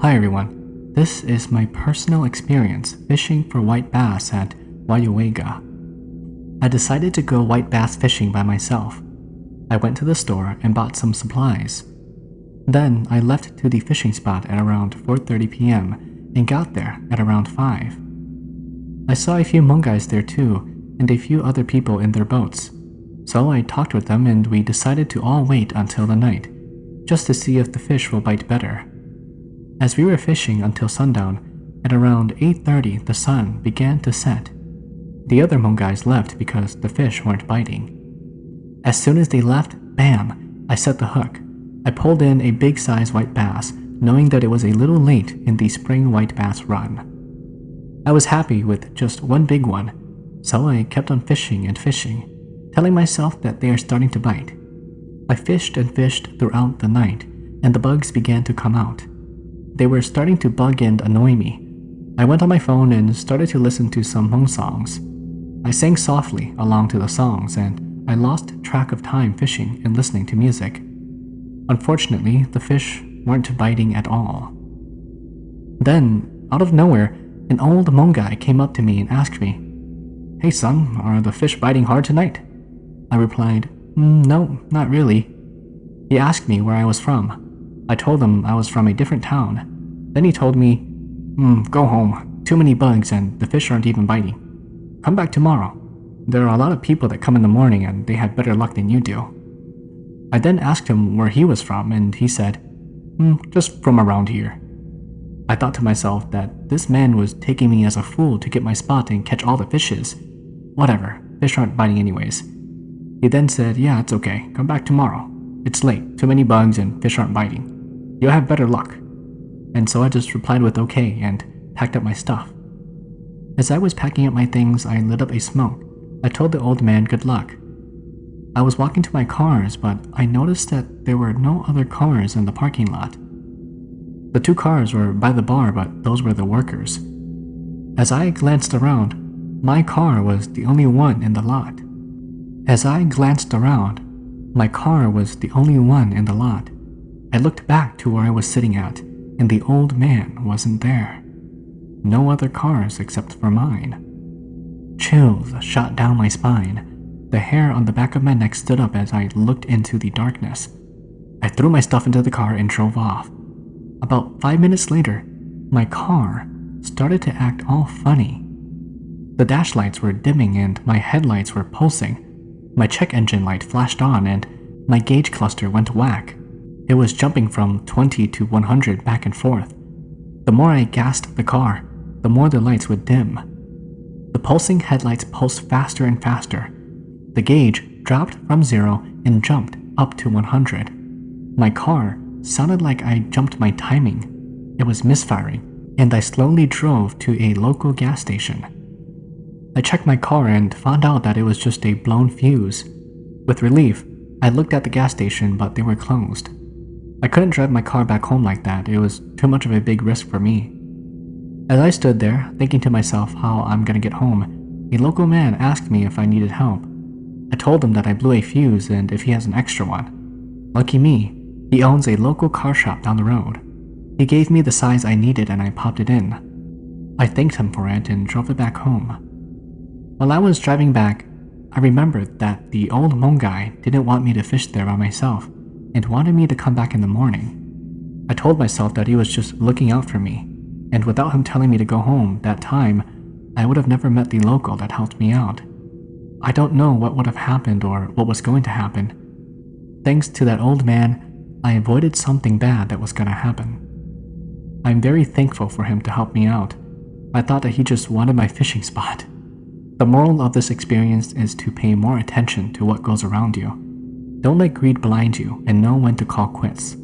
Hi everyone, this is my personal experience fishing for white bass at Wayuega. I decided to go white bass fishing by myself. I went to the store and bought some supplies. Then I left to the fishing spot at around 4:30 p.m. and got there at around 5. I saw a few Hmong guys there too and a few other people in their boats. So I talked with them and we decided to all wait until the night, just to see if the fish will bite better. As we were fishing until sundown, at around 8:30 the sun began to set. The other Hmong guys left because the fish weren't biting. As soon as they left, bam, I set the hook. I pulled in a big size white bass, knowing that it was a little late in the spring white bass run. I was happy with just one big one, so I kept on fishing and fishing, telling myself that they are starting to bite. I fished and fished throughout the night, and the bugs began to come out. They were starting to bug and annoy me. I went on my phone and started to listen to some Hmong songs. I sang softly along to the songs, and I lost track of time fishing and listening to music. Unfortunately, the fish weren't biting at all. Then, out of nowhere, an old Hmong guy came up to me and asked me, "Hey son, are the fish biting hard tonight?" I replied, "No, not really." He asked me where I was from. I told him I was from a different town. Then he told me, "Go home. Too many bugs and the fish aren't even biting. Come back tomorrow. There are a lot of people that come in the morning and they have better luck than you do." I then asked him where he was from and he said, "Just from around here." I thought to myself that this man was taking me as a fool to get my spot and catch all the fishes. Whatever, fish aren't biting anyways. He then said, "Yeah, it's okay. Come back tomorrow. It's late, too many bugs and fish aren't biting. You'll have better luck." And so I just replied with okay and packed up my stuff. As I was packing up my things, I lit up a smoke. I told the old man good luck. I was walking to my cars, but I noticed that there were no other cars in the parking lot. The 2 cars were by the bar, but those were the workers. As I glanced around, my car was the only one in the lot. I looked back to where I was sitting at, and the old man wasn't there. No other cars except for mine. Chills shot down my spine. The hair on the back of my neck stood up as I looked into the darkness. I threw my stuff into the car and drove off. About 5 minutes later, my car started to act all funny. The dash lights were dimming and my headlights were pulsing. My check engine light flashed on and my gauge cluster went whack. It was jumping from 20 to 100 back and forth. The more I gassed the car, the more the lights would dim. The pulsing headlights pulsed faster and faster. The gauge dropped from 0 and jumped up to 100. My car sounded like I jumped my timing. It was misfiring, and I slowly drove to a local gas station. I checked my car and found out that it was just a blown fuse. With relief, I looked at the gas station, but they were closed. I couldn't drive my car back home like that. It was too much of a big risk for me. As I stood there, thinking to myself how I'm gonna get home, a local man asked me if I needed help. I told him that I blew a fuse and if he has an extra one. Lucky me, he owns a local car shop down the road. He gave me the size I needed and I popped it in. I thanked him for it and drove it back home. While I was driving back, I remembered that the old Hmong guy didn't want me to fish there by myself and wanted me to come back in the morning. I told myself that he was just looking out for me, and without him telling me to go home that time, I would have never met the local that helped me out. I don't know what would have happened or what was going to happen. Thanks to that old man, I avoided something bad that was going to happen. I'm very thankful for him to help me out. I thought that he just wanted my fishing spot. The moral of this experience is to pay more attention to what goes around you. Don't let greed blind you and know when to call quits.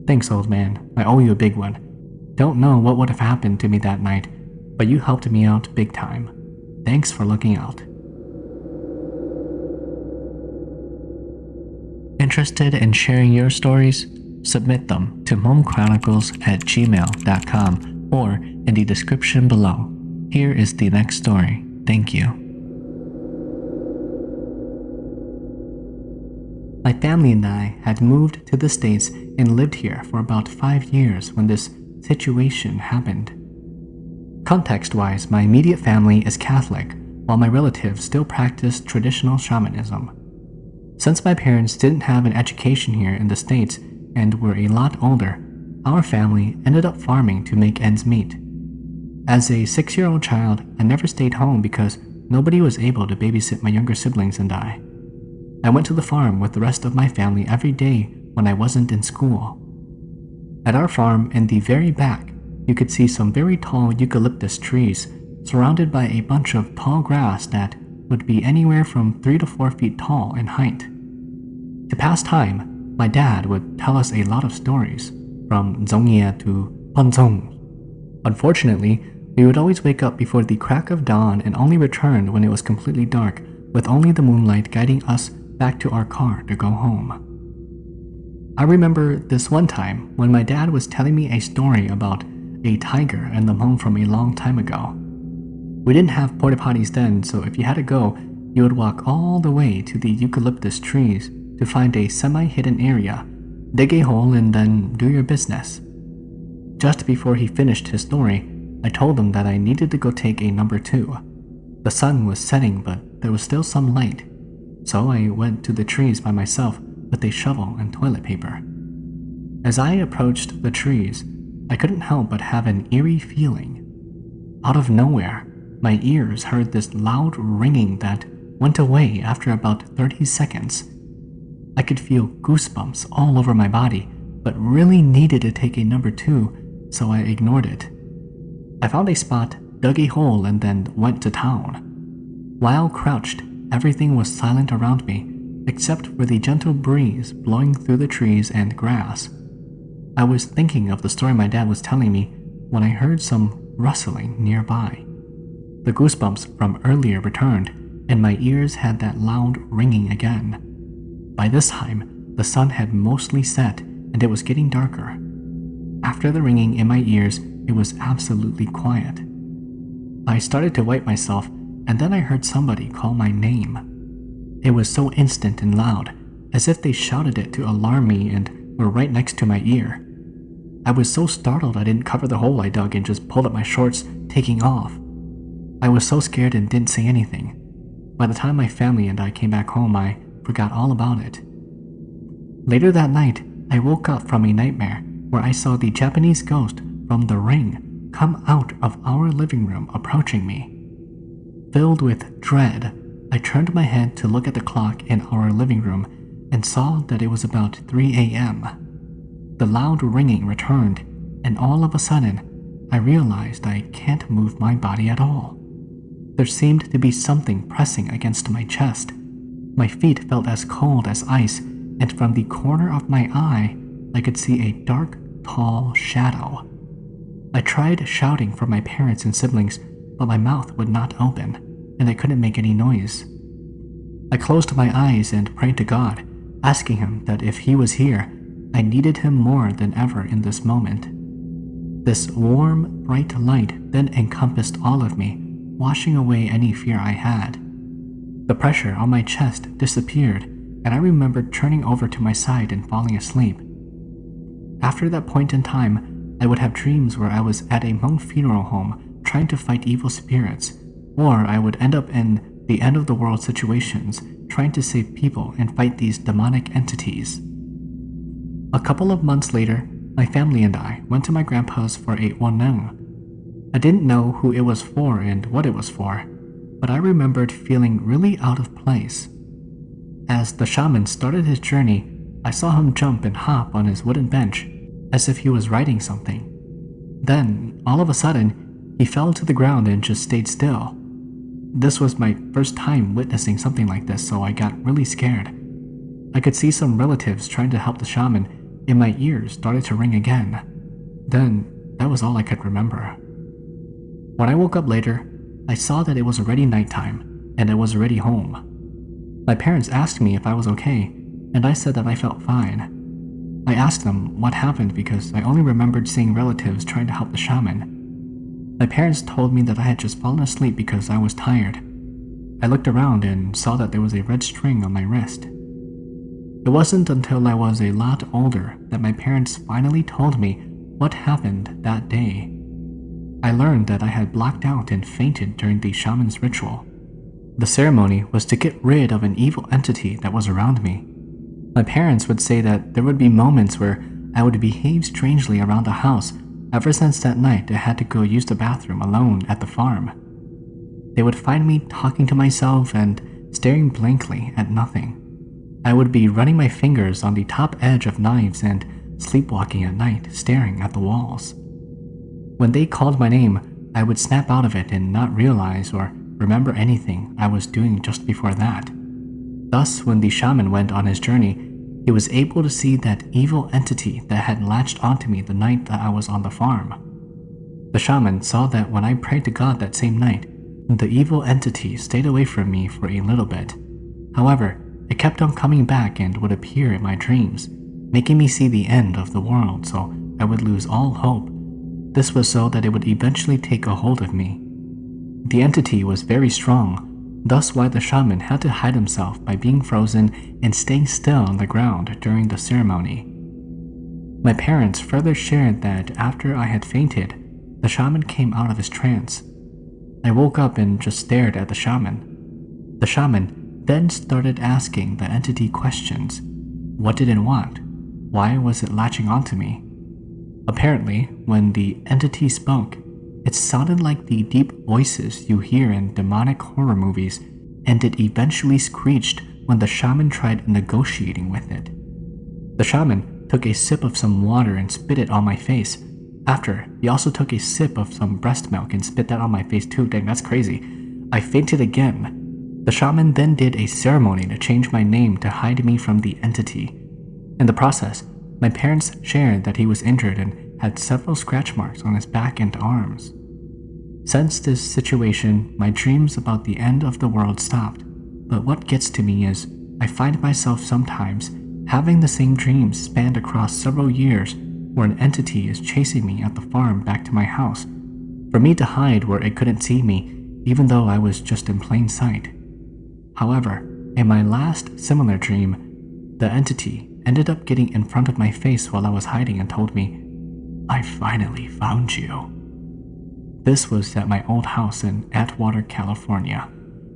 Thanks, old man. I owe you a big one. Don't know what would have happened to me that night, but you helped me out big time. Thanks for looking out. Interested in sharing your stories? Submit them to HmongChronicles@gmail.com or in the description below. Here is the next story. Thank you. My family and I had moved to the States and lived here for about 5 years when this situation happened. Context-wise, my immediate family is Catholic, while my relatives still practice traditional shamanism. Since my parents didn't have an education here in the States and were a lot older, our family ended up farming to make ends meet. As a 6-year-old child, I never stayed home because nobody was able to babysit my younger siblings and I. I went to the farm with the rest of my family every day when I wasn't in school. At our farm, in the very back, you could see some very tall eucalyptus trees surrounded by a bunch of tall grass that would be anywhere from 3 to 4 feet tall in height. To pass time, my dad would tell us a lot of stories, from Zongye to Panzong. Unfortunately, we would always wake up before the crack of dawn and only return when it was completely dark, with only the moonlight guiding us back to our car to go home. I remember this one time when my dad was telling me a story about a tiger and the Hmong from a long time ago. We didn't have porta potties then, so if you had to go, you would walk all the way to the eucalyptus trees to find a semi-hidden area, dig a hole, and then do your business. Just before he finished his story, I told him that I needed to go take a number 2. The sun was setting, but there was still some light, so I went to the trees by myself with a shovel and toilet paper. As I approached the trees, I couldn't help but have an eerie feeling. Out of nowhere, my ears heard this loud ringing that went away after about 30 seconds. I could feel goosebumps all over my body, but really needed to take a number 2, so I ignored it. I found a spot, dug a hole, and then went to town. While crouched, everything was silent around me, except for the gentle breeze blowing through the trees and grass. I was thinking of the story my dad was telling me when I heard some rustling nearby. The goosebumps from earlier returned, and my ears had that loud ringing again. By this time, the sun had mostly set, and it was getting darker. After the ringing in my ears, it was absolutely quiet. I started to wipe myself, and then I heard somebody call my name. It was so instant and loud, as if they shouted it to alarm me and were right next to my ear. I was so startled I didn't cover the hole I dug and just pulled up my shorts, taking off. I was so scared and didn't say anything. By the time my family and I came back home, I forgot all about it. Later that night, I woke up from a nightmare where I saw the Japanese ghost from the ring come out of our living room approaching me. Filled with dread, I turned my head to look at the clock in our living room and saw that it was about 3 a.m. The loud ringing returned, and all of a sudden, I realized I can't move my body at all. There seemed to be something pressing against my chest. My feet felt as cold as ice, and from the corner of my eye, I could see a dark, tall shadow. I tried shouting for my parents and siblings, but my mouth would not open, and I couldn't make any noise. I closed my eyes and prayed to God, asking him that if he was here, I needed him more than ever in this moment. This warm, bright light then encompassed all of me, washing away any fear I had. The pressure on my chest disappeared, and I remembered turning over to my side and falling asleep. After that point in time, I would have dreams where I was at a Hmong funeral home trying to fight evil spirits, or I would end up in the end of the world situations trying to save people and fight these demonic entities. A couple of months later, my family and I went to my grandpa's for a woneng. I didn't know who it was for and what it was for, but I remembered feeling really out of place. As the shaman started his journey, I saw him jump and hop on his wooden bench, as if he was writing something. Then, all of a sudden, he fell to the ground and just stayed still. This was my first time witnessing something like this, so I got really scared. I could see some relatives trying to help the shaman, and my ears started to ring again. Then, that was all I could remember. When I woke up later, I saw that it was already nighttime, and I was already home. My parents asked me if I was okay, and I said that I felt fine. I asked them what happened because I only remembered seeing relatives trying to help the shaman. My parents told me that I had just fallen asleep because I was tired. I looked around and saw that there was a red string on my wrist. It wasn't until I was a lot older that my parents finally told me what happened that day. I learned that I had blacked out and fainted during the shaman's ritual. The ceremony was to get rid of an evil entity that was around me. My parents would say that there would be moments where I would behave strangely around the house ever since that night I had to go use the bathroom alone at the farm. They would find me talking to myself and staring blankly at nothing. I would be running my fingers on the top edge of knives and sleepwalking at night, staring at the walls. When they called my name, I would snap out of it and not realize or remember anything I was doing just before that. Thus, when the shaman went on his journey, he was able to see that evil entity that had latched onto me the night that I was on the farm. The shaman saw that when I prayed to God that same night, the evil entity stayed away from me for a little bit. However, it kept on coming back and would appear in my dreams, making me see the end of the world so I would lose all hope. This was so that it would eventually take a hold of me. The entity was very strong, thus why the shaman had to hide himself by being frozen and staying still on the ground during the ceremony. My parents further shared that after I had fainted, the shaman came out of his trance. I woke up and just stared at the shaman. The shaman then started asking the entity questions. What did it want? Why was it latching onto me? Apparently, when the entity spoke, it sounded like the deep voices you hear in demonic horror movies, and it eventually screeched when the shaman tried negotiating with it. The shaman took a sip of some water and spit it on my face. After, he also took a sip of some breast milk and spit that on my face too. Dang, that's crazy. I fainted again. The shaman then did a ceremony to change my name to hide me from the entity. In the process, my parents shared that he was injured and had several scratch marks on his back and arms. Since this situation, my dreams about the end of the world stopped, but what gets to me is I find myself sometimes having the same dreams spanned across several years where an entity is chasing me at the farm back to my house, for me to hide where it couldn't see me even though I was just in plain sight. However, in my last similar dream, the entity ended up getting in front of my face while I was hiding and told me, "I finally found you." This was at my old house in Atwater, California,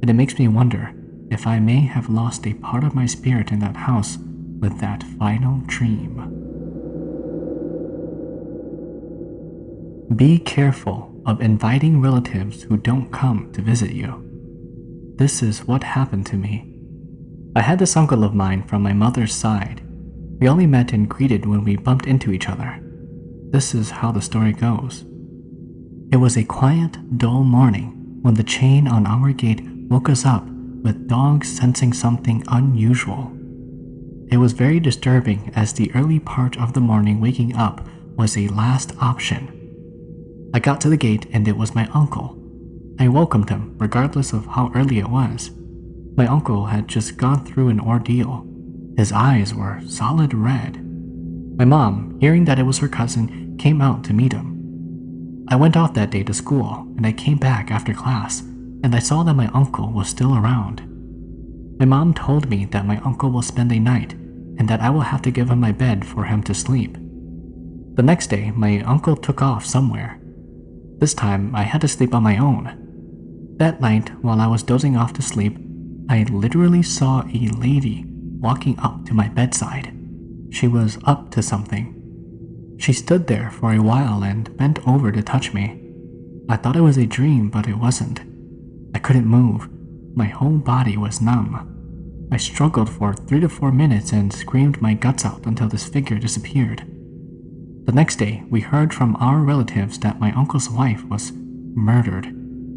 and it makes me wonder if I may have lost a part of my spirit in that house with that final dream. Be careful of inviting relatives who don't come to visit you. This is what happened to me. I had this uncle of mine from my mother's side. We only met and greeted when we bumped into each other. This is how the story goes. It was a quiet, dull morning when the chain on our gate woke us up with dogs sensing something unusual. It was very disturbing as the early part of the morning waking up was a last option. I got to the gate and it was my uncle. I welcomed him regardless of how early it was. My uncle had just gone through an ordeal. His eyes were solid red. My mom, hearing that it was her cousin, came out to meet him. I went out that day to school, and I came back after class, and I saw that my uncle was still around. My mom told me that my uncle will spend a night, and that I will have to give him my bed for him to sleep. The next day, my uncle took off somewhere. This time, I had to sleep on my own. That night, while I was dozing off to sleep, I literally saw a lady walking up to my bedside. She was up to something. She stood there for a while and bent over to touch me. I thought it was a dream, but it wasn't. I couldn't move. My whole body was numb. I struggled for 3 to 4 minutes and screamed my guts out until this figure disappeared. The next day, we heard from our relatives that my uncle's wife was murdered,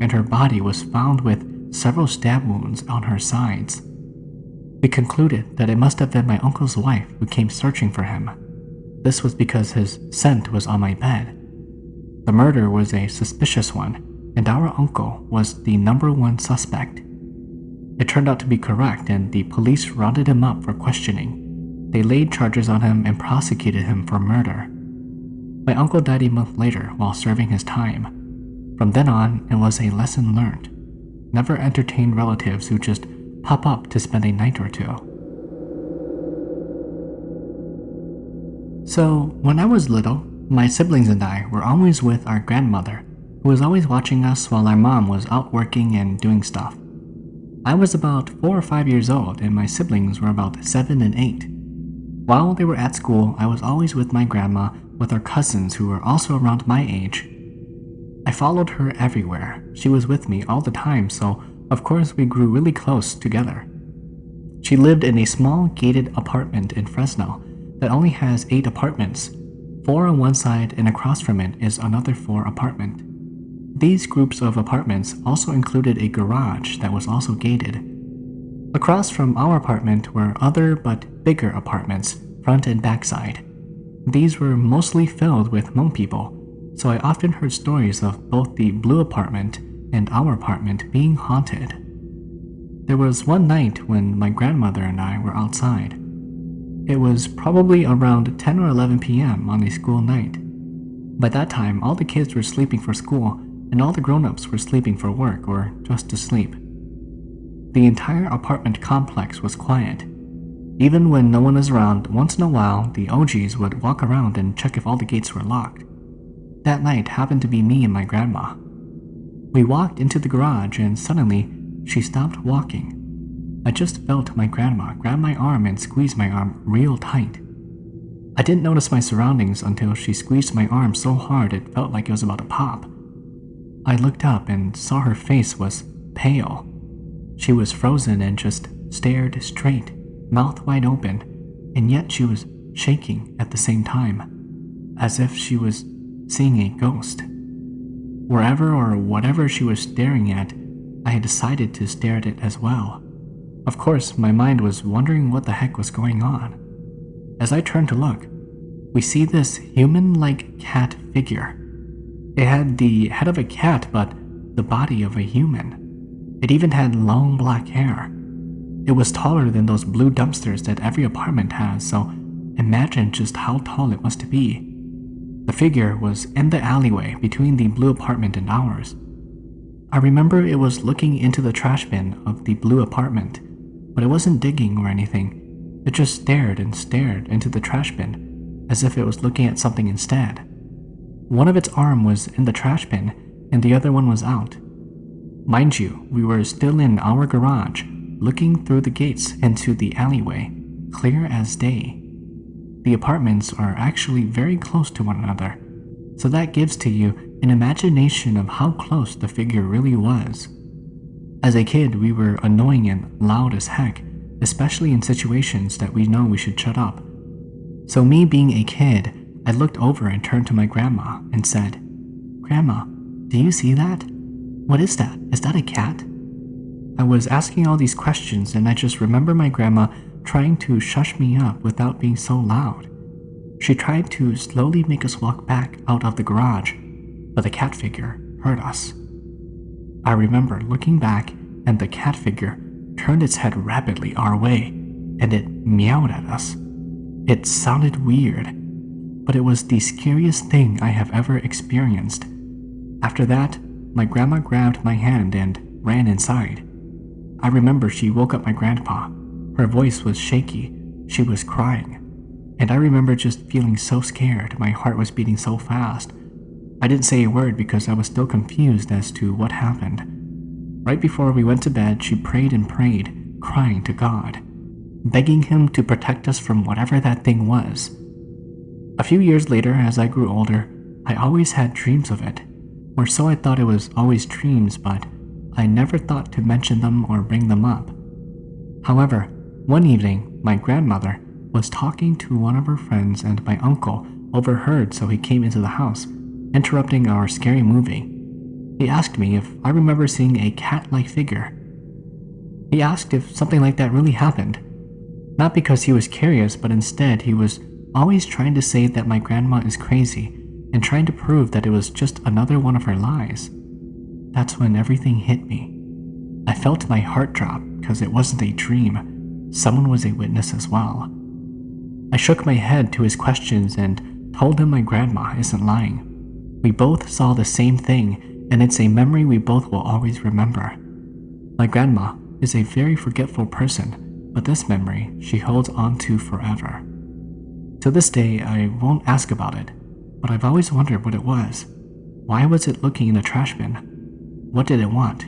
and her body was found with several stab wounds on her sides. We concluded that it must have been my uncle's wife who came searching for him. This was because his scent was on my bed. The murder was a suspicious one, and our uncle was the #1 suspect. It turned out to be correct, and the police rounded him up for questioning. They laid charges on him and prosecuted him for murder. My uncle died a month later while serving his time. From then on, it was a lesson learned. Never entertain relatives who just pop up to spend a night or two. So, when I was little, my siblings and I were always with our grandmother, who was always watching us while our mom was out working and doing stuff. I was about 4 or 5 years old, and my siblings were about 7 and 8. While they were at school, I was always with my grandma with our cousins who were also around my age. I followed her everywhere. She was with me all the time, so of course we grew really close together. She lived in a small gated apartment in Fresno that only has 8 apartments. 4 on one side, and across from it is another 4 apartment. These groups of apartments also included a garage that was also gated. Across from our apartment were other but bigger apartments, front and back side. These were mostly filled with Hmong people, so I often heard stories of both the blue apartment and our apartment being haunted. There was one night when my grandmother and I were outside. It was probably around 10 or 11 p.m. on a school night. By that time, all the kids were sleeping for school, and all the grown-ups were sleeping for work or just to sleep. The entire apartment complex was quiet. Even when no one was around, once in a while, the OGs would walk around and check if all the gates were locked. That night happened to be me and my grandma. We walked into the garage, and suddenly, she stopped walking. I just felt my grandma grab my arm and squeeze my arm real tight. I didn't notice my surroundings until she squeezed my arm so hard it felt like it was about to pop. I looked up and saw her face was pale. She was frozen and just stared straight, mouth wide open, and yet she was shaking at the same time, as if she was seeing a ghost. Wherever or whatever she was staring at, I had decided to stare at it as well. Of course, my mind was wondering what the heck was going on. As I turned to look, we see this human-like cat figure. It had the head of a cat, but the body of a human. It even had long black hair. It was taller than those blue dumpsters that every apartment has, so imagine just how tall it must be. The figure was in the alleyway between the blue apartment and ours. I remember it was looking into the trash bin of the blue apartment, but it wasn't digging or anything. It just stared and stared into the trash bin, as if it was looking at something instead. One of its arm was in the trash bin, and the other one was out. Mind you, we were still in our garage, looking through the gates into the alleyway, clear as day. The apartments are actually very close to one another, so that gives to you an imagination of how close the figure really was. As a kid, we were annoying and loud as heck, especially in situations that we know we should shut up. So me being a kid, I looked over and turned to my grandma and said, "Grandma, do you see that? What is that? Is that a cat?" I was asking all these questions, and I just remember my grandma trying to shush me up without being so loud. She tried to slowly make us walk back out of the garage, but the cat figure heard us. I remember looking back, and the cat figure turned its head rapidly our way, and it meowed at us. It sounded weird, but it was the scariest thing I have ever experienced. After that, my grandma grabbed my hand and ran inside. I remember she woke up my grandpa. Her voice was shaky, she was crying, and I remember just feeling so scared, my heart was beating so fast. I didn't say a word because I was still confused as to what happened. Right before we went to bed, she prayed and prayed, crying to God, begging him to protect us from whatever that thing was. A few years later, as I grew older, I always had dreams of it, or so I thought it was always dreams, but I never thought to mention them or bring them up. However, one evening, my grandmother was talking to one of her friends, and my uncle overheard, so he came into the house, interrupting our scary movie. He asked me if I remember seeing a cat-like figure. He asked if something like that really happened. Not because he was curious, but instead he was always trying to say that my grandma is crazy and trying to prove that it was just another one of her lies. That's when everything hit me. I felt my heart drop because it wasn't a dream. Someone was a witness as well. I shook my head to his questions and told him my grandma isn't lying. We both saw the same thing, and it's a memory we both will always remember. My grandma is a very forgetful person, but this memory she holds on to forever. To this day, I won't ask about it. but I've always wondered what it was. Why was it looking in the trash bin? What did it want?